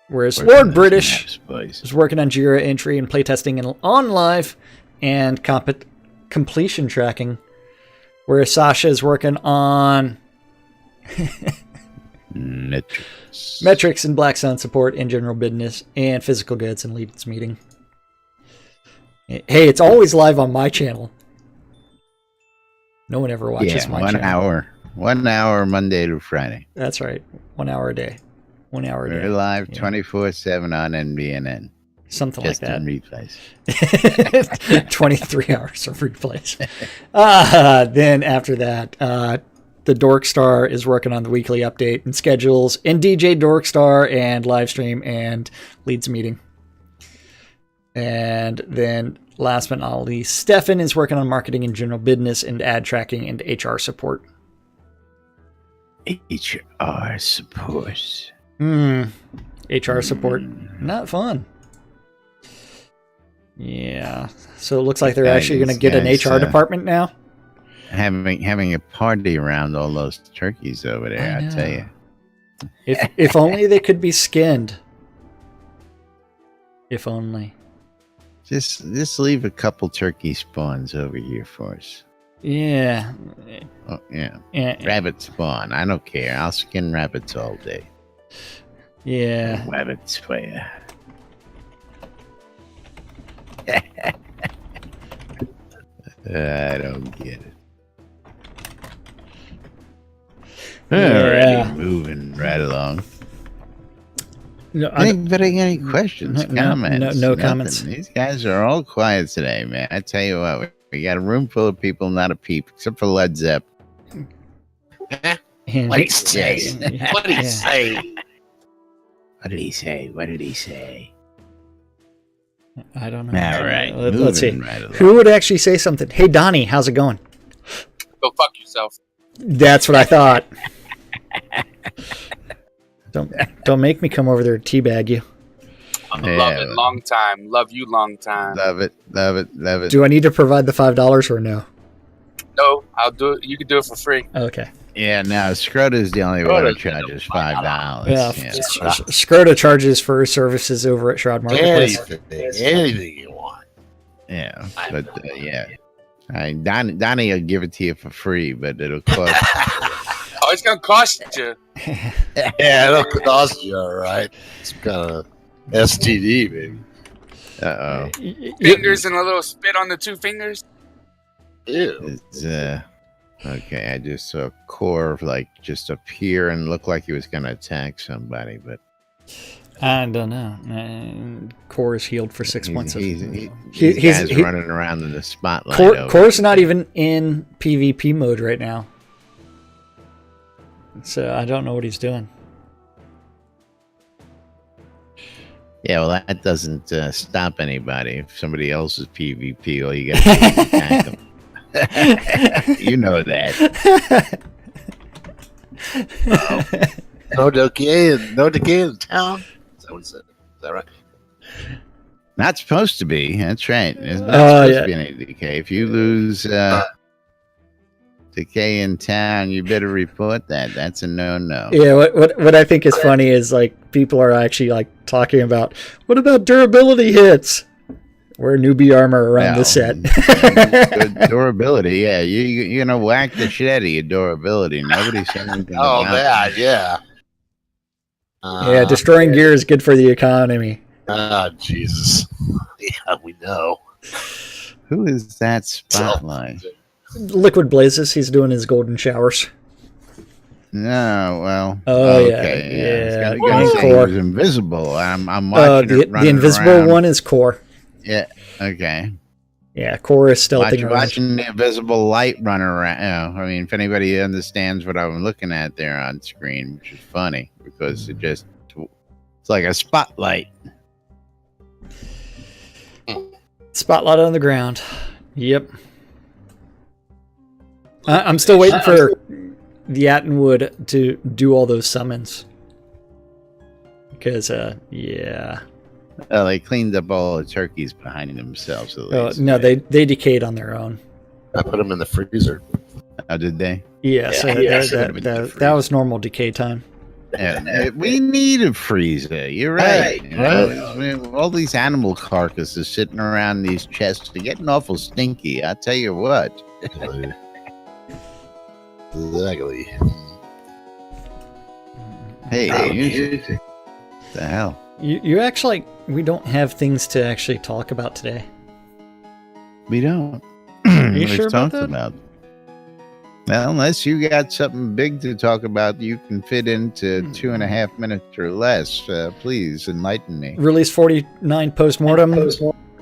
Whereas Lord British is working on Jira entry and playtesting and on live and completion tracking. Whereas Sasha is working on metrics and Black Sun support and general business and physical goods and leads meeting. Hey, it's always live on my channel. No one ever watches my channel. 1 hour Monday to Friday. That's right. 1 hour a day. 1 hour a day. We're live 24/7 on NBNN. Something just like that. In replays. 23 hours of replays. Then after that, the Dorkstar is working on the weekly update and schedules and DJ Dorkstar and live stream and leads meeting. And then last but not least, Stefan is working on marketing and general business and ad tracking and HR support. HR support. HR support. Not fun. Yeah. So it looks like they're actually going to get an HR department now. Having a party around all those turkeys over there, I tell you. If only they could be skinned. If only. Just leave a couple turkey spawns over here for us. Yeah. Oh, yeah. Rabbit spawn. I don't care. I'll skin rabbits all day. Yeah. Rabbits for you. I don't get it. Alrighty, moving right along. No, Anybody got any questions, comments? No comments. These guys are all quiet today, man. I tell you what, we got a room full of people, not a peep, except for Led Zepp. What did he say? What did he say? What did he say? What did he say? I don't know. All right, let's see. Right who would actually say something? Hey, Donnie, how's it going? Go fuck yourself. That's what I thought. Don't make me come over there and teabag you. Love it, long time. Love you, long time. Love it. Do I need to provide the $5 or no? No, I'll do it. You can do it for free. Okay. Yeah, no, Scrota's the only one who charges $5. Yeah, Yeah. Scrota charges for services over at Shroud Marketplace. Anything you want. Yeah, but yeah. Donnie will give it to you for free, but it'll cost. Oh, it's gonna cost you. Yeah, it'll cost you, all right. Some kind of STD, baby. Uh-oh. Fingers and a little spit on the 2 fingers. Ew. It's, okay, I just saw Core just appear and look like he was going to attack somebody, but I don't know. Core is healed for 6 months. He's running around in the spotlight. Core's not even in PvP mode right now. So I don't know what he's doing. Yeah, well, that doesn't stop anybody. If somebody else is PvP, all you got to do is attack them. You know that. No decay in town. Is that what it said? Is that right? Not supposed to be. That's right. There's not supposed to be any decay. If you lose decay in town, you better report that. That's a no-no. Yeah, what I think is funny is people are actually talking about, what about durability hits? Wear newbie armor around the set. Durability, yeah. You're gonna whack the shit out of your durability. Nobody's saying anything about that, yeah. Yeah, destroying gear is good for the economy. Jesus. Yeah, we know. Who is that spotlight? Liquid Blazes, he's doing his golden showers. No, well. Oh, yeah. He was invisible. I'm watching it the invisible around. one is Core. Yeah, okay. Yeah, Core is stealthing watching the invisible light run around. I mean, if anybody understands what I'm looking at there on screen, which is funny because it's like a spotlight. Spotlight on the ground. Yep. I'm still waiting for the Attenwood to do all those summons. Because, yeah. Well, they cleaned up all the turkeys behind themselves. No, they decayed on their own. I put them in the freezer. Oh, did they? Yeah, so that was normal decay time. Yeah, we need a freezer. You're right. All these animal carcasses sitting around these chests are getting awful stinky. I tell you what. Exactly. Hey, music. What the hell? You actually, we don't have things to actually talk about today. We don't. You sure about that? Well, unless you got something big to talk about, you can fit into 2.5 minutes or less. Please enlighten me. Release 49 Postmortem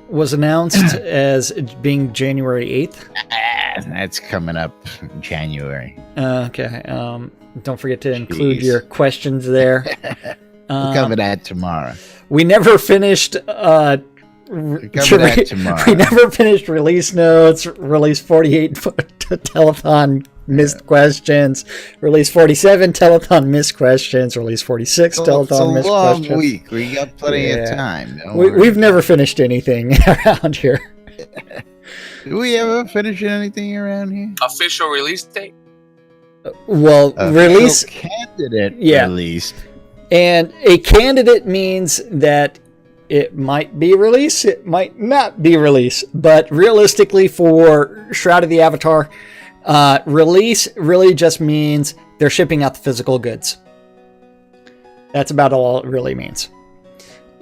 was announced as being January 8th. That's coming up in January. Okay. Don't forget to include your questions there. We'll cover that tomorrow. We never finished. We never finished release notes. Release 48 telethon missed questions. Release 47 telethon missed questions. Release 46 telethon missed questions. It's a long week. We got plenty of time. We've never finished anything around here. Do we ever finish anything around here? Official release date? Well, release candidate released. And a candidate means that it might be released, it might not be released. But realistically, for Shroud of the Avatar, release really just means they're shipping out the physical goods. That's about all it really means.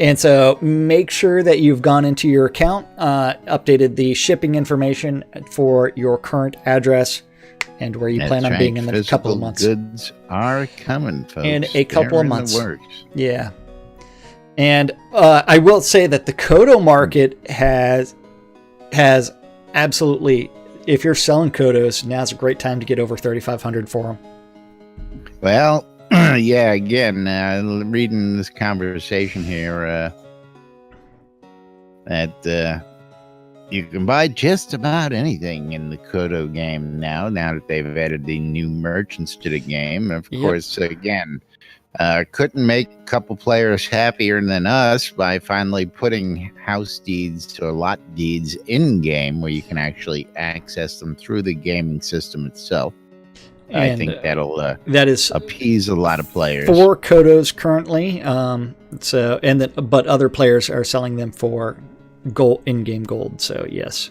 And so make sure that you've gone into your account, updated the shipping information for your current address, and where you plan on being in the couple of months. Goods are coming, folks. In a couple of months. Yeah. And I will say that the Kodo market has absolutely, if you're selling Kodos, now's a great time to get over 3,500 for them. Well, yeah, again, reading this conversation here, that you can buy just about anything in the Kodo game now that they've added the new merchants to the game. And of course, again, Couldn't make a couple players happier than us by finally putting house deeds or lot deeds in game where you can actually access them through the gaming system itself. And I think that is appease a lot of players. 4 Kodos currently. But other players are selling them for gold, in-game gold. So yes.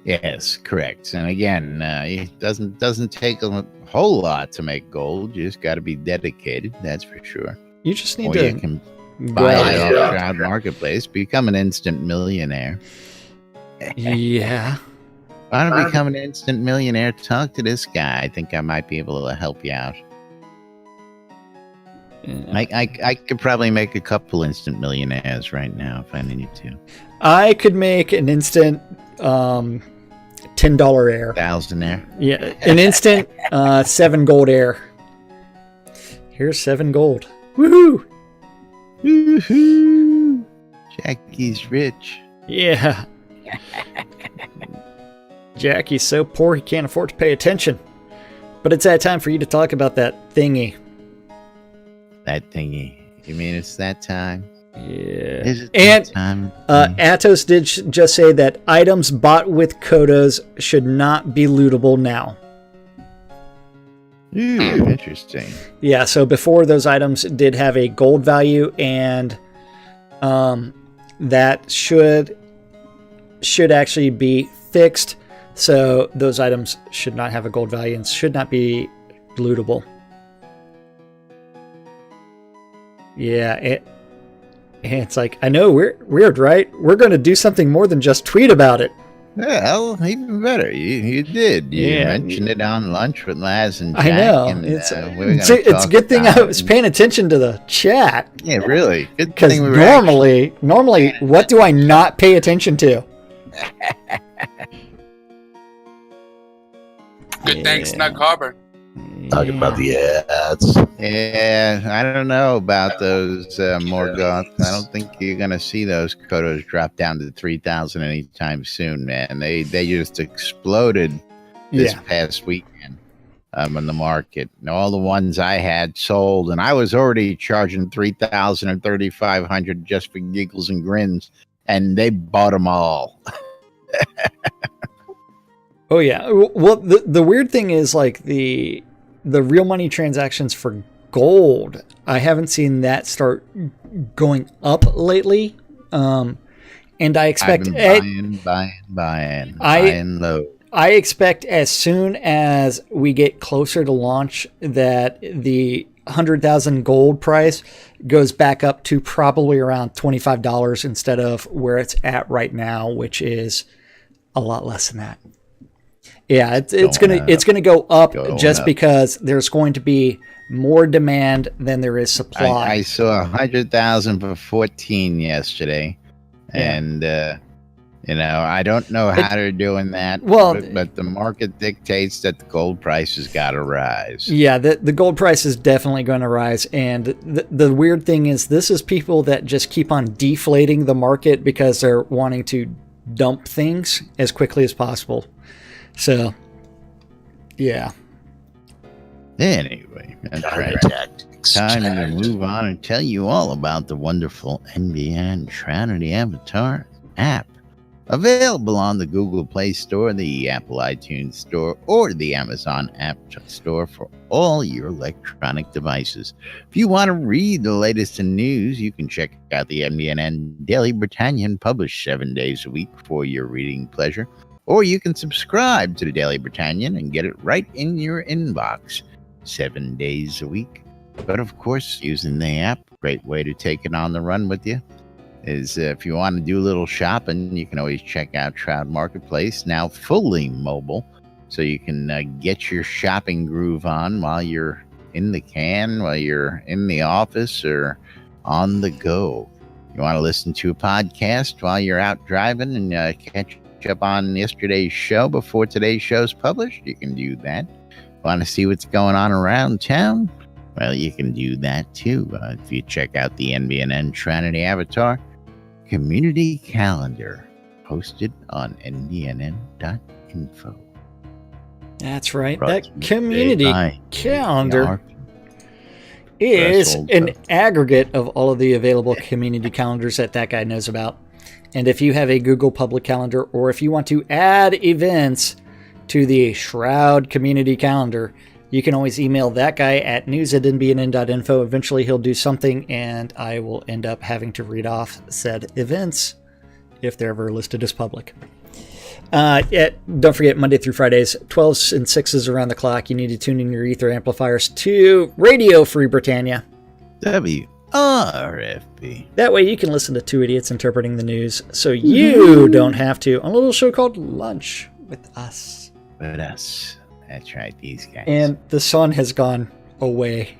Yes, correct. And again, it doesn't take a whole lot to make gold. You just got to be dedicated. That's for sure. You just need or to you can buy it off Shroud Marketplace, become an instant millionaire. Yeah. I want to become an instant millionaire. Talk to this guy. I think I might be able to help you out. I could probably make a couple instant millionaires right now if I needed to. I could make an instant $10 heir. Thousandaire. Yeah, an instant 7 gold heir. Here's 7 gold. Woohoo! Woohoo! Jackie's rich. Yeah. Jackie's so poor he can't afford to pay attention. But it's that time for you to talk about that thingy. That thingy. You mean it's that time? Yeah. Is it And that time? Atos did just say that items bought with Kodos should not be lootable now. Ooh, interesting. Yeah, so before those items did have a gold value, and that should actually be fixed. So those items should not have a gold value and should not be lootable. Yeah, it's like, I know, weird, right? We're going to do something more than just tweet about it. Well, even better. You did. You mentioned it on Lunch with Laz and Jack. I know. And, it's a a good thing I was paying attention to the chat. Yeah, really. Because normally, what do I not pay attention to? Good thing Snug Harbor. Talking about the ads. Yeah, I don't know about those Morgoth. I don't think you're going to see those Kodos drop down to 3,000 anytime soon, man. They just exploded this past weekend in the market. And all the ones I had sold, and I was already charging 3,000 or 3,500 just for giggles and grins, and they bought them all. Oh yeah. Well, the weird thing is, like, the real money transactions for gold, I haven't seen that start going up lately. And I expect buying low. I expect as soon as we get closer to launch that the 100,000 gold price goes back up to probably around $25 instead of where it's at right now, which is a lot less than that. Yeah, it's gonna go up because there's going to be more demand than there is supply. I saw 100,000 for 14 yesterday, and I don't know how they're doing that. Well, but the market dictates that the gold price has got to rise. Yeah, the gold price is definitely going to rise, and the weird thing is, this is people that just keep on deflating the market because they're wanting to dump things as quickly as possible. So, yeah. Anyway, that's right. Time to move on and tell you all about the wonderful NBN Shroud Avatar app. Available on the Google Play Store, the Apple iTunes Store, or the Amazon App Store for all your electronic devices. If you want to read the latest in news, you can check out the NBN Daily Britannian, published 7 days a week for your reading pleasure. Or you can subscribe to the Daily Britannian and get it right in your inbox 7 days a week. But of course, using the app, great way to take it on the run with you, is if you want to do a little shopping, you can always check out Shroud Marketplace, now fully mobile, so you can get your shopping groove on while you're in the can, while you're in the office, or on the go. You want to listen to a podcast while you're out driving and catch up on yesterday's show before today's show's published? You can do that. Want to see what's going on around town? Well, you can do that too if you check out the NBN Trinity Avatar community calendar posted on nbnn.info. That's right. That community calendar. is threshold an stuff. aggregate of all of the available community calendars that guy knows about. And if you have a Google public calendar, or if you want to add events to the Shroud community calendar, you can always email that guy at news@nbnn.info. Eventually he'll do something, and I will end up having to read off said events if they're ever listed as public. Don't forget, Monday through Fridays, 12s and 6s around the clock. You need to tune in your ether amplifiers to Radio Free Britannia. WRFB. That way you can listen to two idiots interpreting the news, so you don't have to, on a little show called Lunch with Us. With us. That's right, these guys. And the sun has gone away.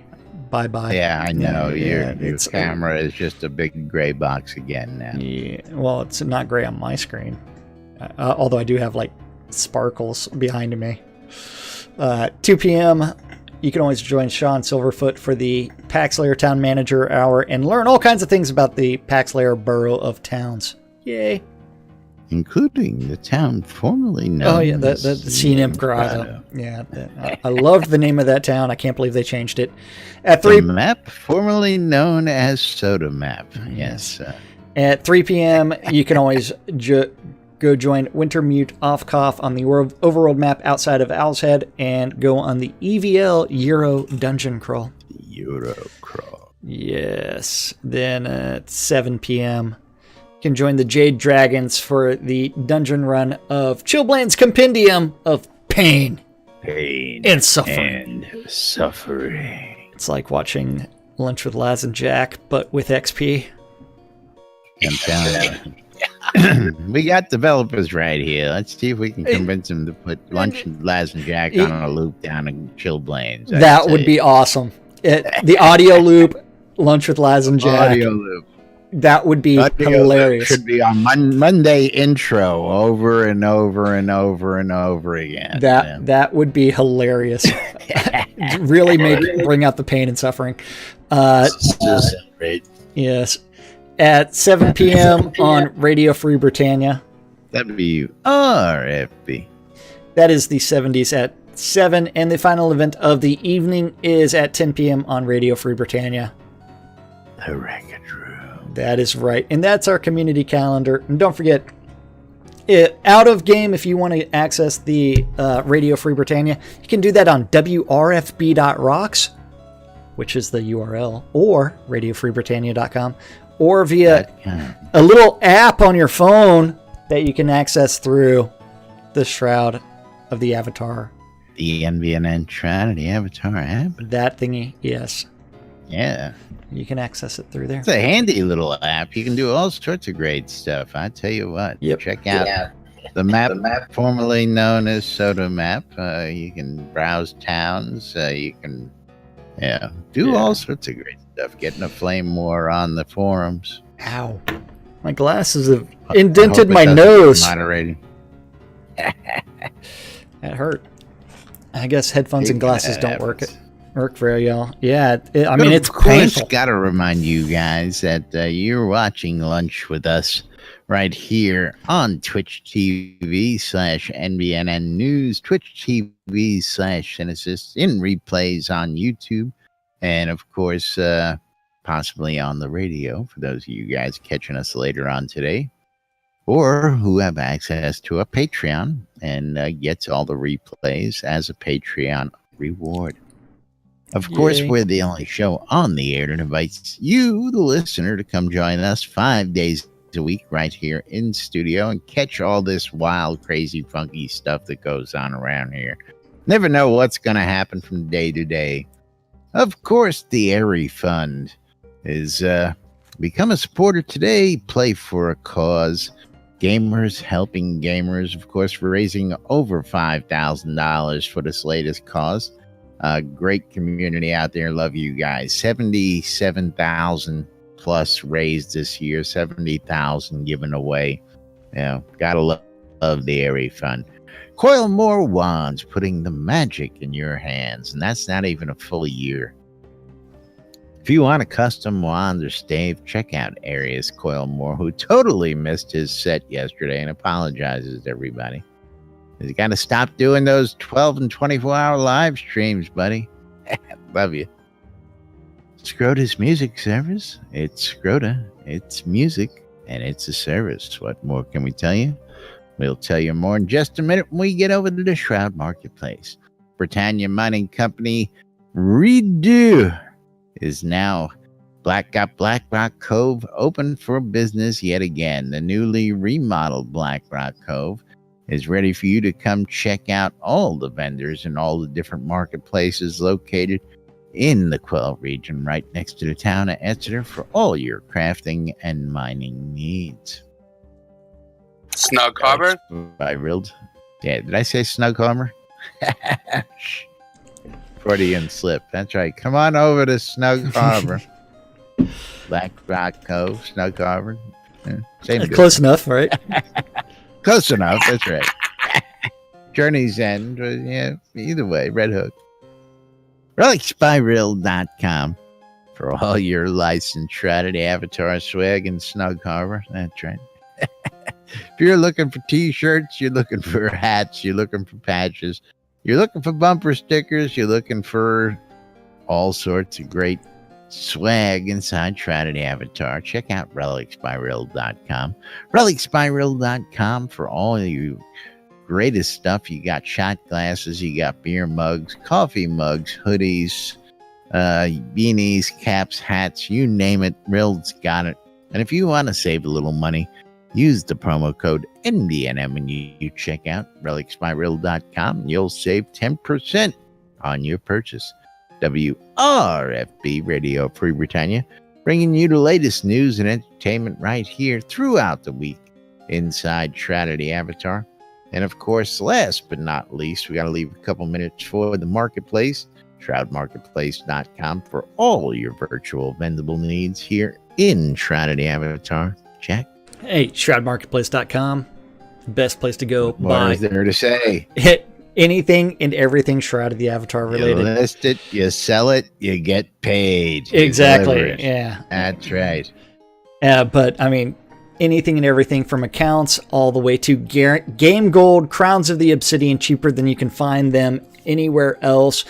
Bye-bye. Yeah, I know. Yeah, your camera is just a big gray box again now. Yeah, well, it's not gray on my screen. Although I do have, like, sparkles behind me. 2 p.m., you can always join Sean Silverfoot for the Paxlayer Town Manager Hour and learn all kinds of things about the Paxlayer Borough of Towns. Yay. Including the town formerly known the Sea Nymph Grotto. Yeah, I loved the name of that town. I can't believe they changed it. At 3 The map formerly known as Soda Map. Yes. At 3 p.m., you can always go join Wintermute Off Cough on the overworld map outside of Owl's Head and go on the EVL Euro Dungeon Crawl. Euro Crawl. Yes. Then at 7 p.m., you can join the Jade Dragons for the dungeon run of Chillblade's Compendium of Pain. And Suffering. It's like watching Lunch with Laz and Jack, but with XP. I'm telling you. We got developers right here. Let's see if we can convince them to put Lunch with Laz and Jack on a loop down in Chillblains. That would be awesome. The audio loop, Lunch with Laz and Jack. Audio loop. That would be hilarious. Should be on Monday intro over and over and over and over again. That would be hilarious. Really bring out the pain and suffering. Great. Yes. At 7 p.m. on Radio Free Britannia. WRFB. That is the 70s at 7. And the final event of the evening is at 10 p.m. on Radio Free Britannia. The Record Room. That is right. And that's our community calendar. And don't forget, out of game, if you want to access the Radio Free Britannia, you can do that on wrfb.rocks, which is the URL, or radiofreebritannia.com. Or via a little app on your phone that you can access through the Shroud of the Avatar. The NBNN Shroud, the Avatar app. That thingy, yes. Yeah. You can access it through there. It's a handy little app. You can do all sorts of great stuff. I tell you what. Yep. Check out the map formerly known as Soda Map. You can browse towns. You can do all sorts of great stuff. Getting a flame war on the forums. Ow. My glasses have indented my doesn't nose. Moderating. That hurt. I guess headphones and glasses don't work very well. Yeah, it's painful. Got to remind you guys that you're watching Lunch with Us right here on Twitch TV/NBNN News, Twitch TV/Synesys, in replays on YouTube, and of course, possibly on the radio for those of you guys catching us later on today, or who have access to a Patreon and gets all the replays as a Patreon reward. Of course, we're the only show on the air that invites you, the listener, to come join us 5 days a week right here in studio and catch all this wild, crazy, funky stuff that goes on around here. Never know what's going to happen from day to day. Of course, the Airy Fund is become a supporter today. Play for a cause. Gamers helping gamers, of course, raising over $5,000 for this latest cause. Great community out there. Love you guys. 77,000 plus raised this year. 70,000 given away. Gotta love the Airy Fund. Coil more wands, putting the magic in your hands, and that's not even a full year. If you want a custom wand or stave, check out Arius Coilmore, who totally missed his set yesterday and apologizes to everybody. He's got to stop doing those 12 and 24-hour live streams, buddy. Love you. Scrota's music service. It's Scrota. It's music, and it's a service. What more can we tell you? We'll tell you more in just a minute when we get over to the Shroud Marketplace. Britannia Mining Company Redo is now Black Rock Cove open for business yet again. The newly remodeled Black Rock Cove is ready for you to come check out all the vendors and all the different marketplaces located in the Quell region right next to the town of Exeter for all your crafting and mining needs. Snug Harbor? By Rild. Yeah, did I say Snug Harbor? Freudian slip. That's right. Come on over to Snug Harbor. Black Rock Cove, Snug Harbor. Yeah, close enough, right? Close enough. That's right. Journey's End. Yeah, either way. Red Hook. RelicsByRill.com for all your licensed Shrouded Avatar swag in Snug Harbor. That's right. If you're looking for t-shirts, you're looking for hats, you're looking for patches, you're looking for bumper stickers, you're looking for all sorts of great swag inside Shrouded Avatar, check out RelicsByRill.com. RelicsByRill.com for all you greatest stuff. You got shot glasses, you got beer mugs, coffee mugs, hoodies, beanies, caps, hats, you name it, Rill's got it. And if you want to save a little money, use the promo code NDNM when you check out RelicsByRill.com. You'll save 10% on your purchase. WRFB Radio Free Britannia, bringing you the latest news and entertainment right here throughout the week inside Shrouded Avatar. And of course, last but not least, we got to leave a couple minutes for the marketplace, ShroudMarketplace.com, for all your virtual vendable needs here in Shrouded Avatar. Jack? Hey, ShroudMarketplace.com, best place to go What buy is there to say? anything and everything Shroud of the Avatar related. You list it, you sell it, you get paid. You Exactly. deliver it. Yeah. That's right. But I mean, anything and everything from accounts all the way to game gold, crowns of the obsidian, cheaper than you can find them anywhere else.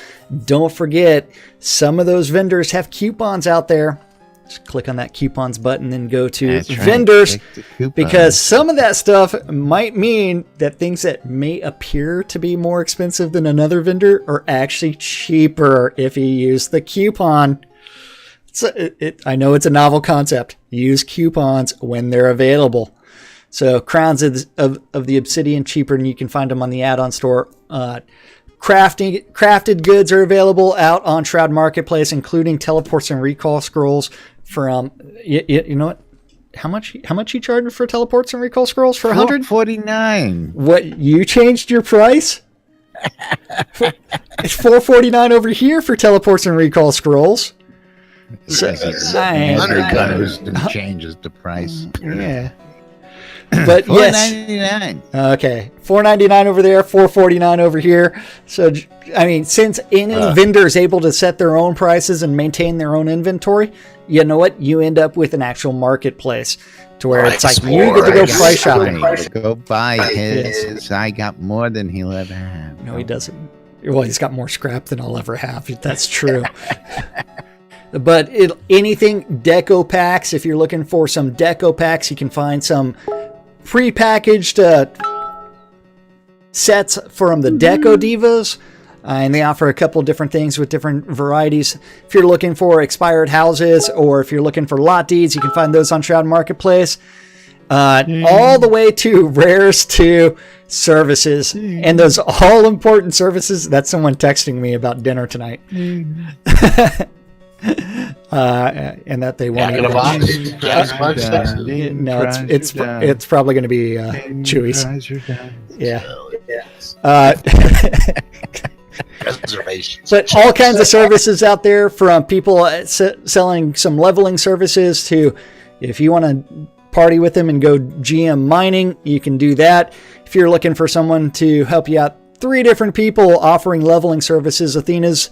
Don't forget, some of those vendors have coupons out there. Just click on that coupons button and go to That's right. vendors, Click the coupon. because some of that stuff might mean that things that may appear to be more expensive than another vendor are actually cheaper if you use the coupon. So I know it's a novel concept. Use coupons when they're available. So crowns of the obsidian, cheaper, and you can find them on the add-on store. Crafted goods are available out on Shroud Marketplace, including teleports and recall scrolls from, you know what? How much you charging for teleports and recall scrolls? For 100? $449. What, you changed your price? It's $449 over here for teleports and recall scrolls. So, changes the price. Yeah. But yes. $4.99. Okay. $4.99 over there, $4.49 over here. So, I mean, since any vendor is able to set their own prices and maintain their own inventory, you know what? You end up with an actual marketplace to where it's like you get to go price shopping. Go buy his. I got more than he'll ever have. No, he doesn't. Well, he's got more scrap than I'll ever have. That's true. But anything deco packs, if you're looking for some deco packs, you can find some prepackaged sets from the Deco Divas. And they offer a couple different things with different varieties. If you're looking for expired houses or if you're looking for lot deeds, you can find those on Shroud Marketplace. All the way to rares to services. And those all important services. That's someone texting me about dinner tonight. And that they want to no, it's probably going to be Chewy's. Yeah. But all kinds of services out there, from people selling some leveling services to, if you want to party with them and go GM mining, you can do that. If you're looking for someone to help you out, 3 different people offering leveling services: Athena's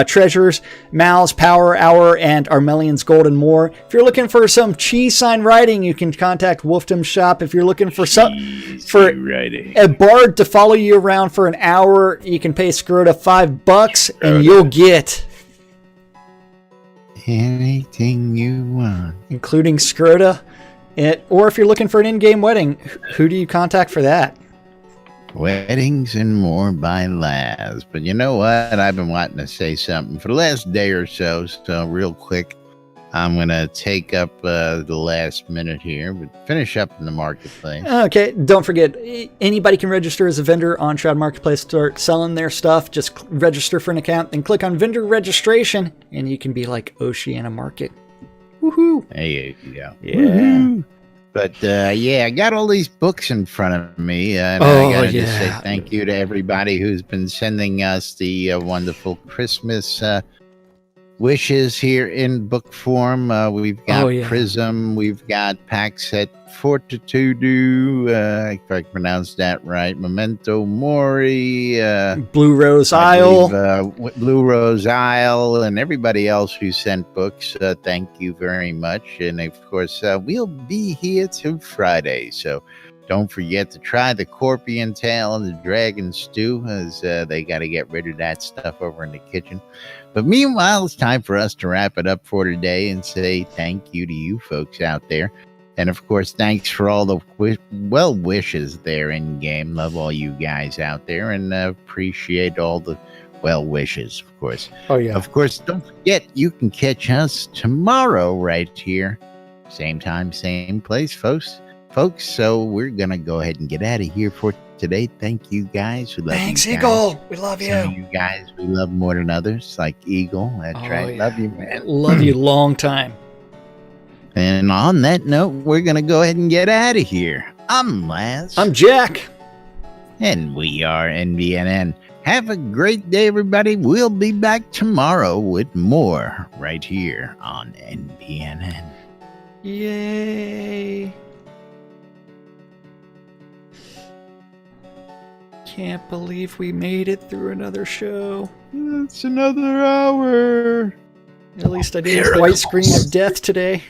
Treasures, Mal's Power Hour, and Armelian's Gold and more. If you're looking for some cheese sign writing, you can contact Wolfdom's Shop. If you're looking for a bard to follow you around for an hour, you can pay Scrota $5 and you'll get Anything you want. including Scrota. Or if you're looking for an in-game wedding, who do you contact for that? Weddings and More by Laz. But you know what? I've been wanting to say something for the last day or so. So real quick, I'm going to take up the last minute here, but finish up in the marketplace. Okay, don't forget, anybody can register as a vendor on Shroud Marketplace, start selling their stuff. Just register for an account, then click on vendor registration, and you can be like Oceana Market. Woohoo! There you go. Yeah. Woo-hoo. But yeah, I got all these books in front of me. And I got to just say thank you to everybody who's been sending us the wonderful Christmas wishes here in book form. We've got Prism, we've got Paxet Fortitudo, if I pronounced that right, Memento Mori, Blue Rose Isle, Blue Rose Isle, and everybody else who sent books. Thank you very much. And of course, we'll be here till Friday, so don't forget to try the Corpian Tail and the Dragon Stew, as they got to get rid of that stuff over in the kitchen. But meanwhile, it's time for us to wrap it up for today and say thank you to you folks out there. And of course, thanks for all the well wishes there in game. Love all you guys out there and appreciate all the well wishes, of course. Oh, yeah. Of course, don't forget, you can catch us tomorrow right here. Same time, same place, folks. So we're going to go ahead and get out of here for today. Thank you guys. We love Thanks, you guys. Eagle. We love you. Some of you guys we love more than others, like Eagle. That's right. Yeah. Love you, man. Love you long time. And on that note, we're going to go ahead and get out of here. I'm Laz. I'm Jack. And we are NBNN. Have a great day, everybody. We'll be back tomorrow with more right here on NBNN. Yay. Can't believe we made it through another show. It's another hour. At least I didn't white screen of death today.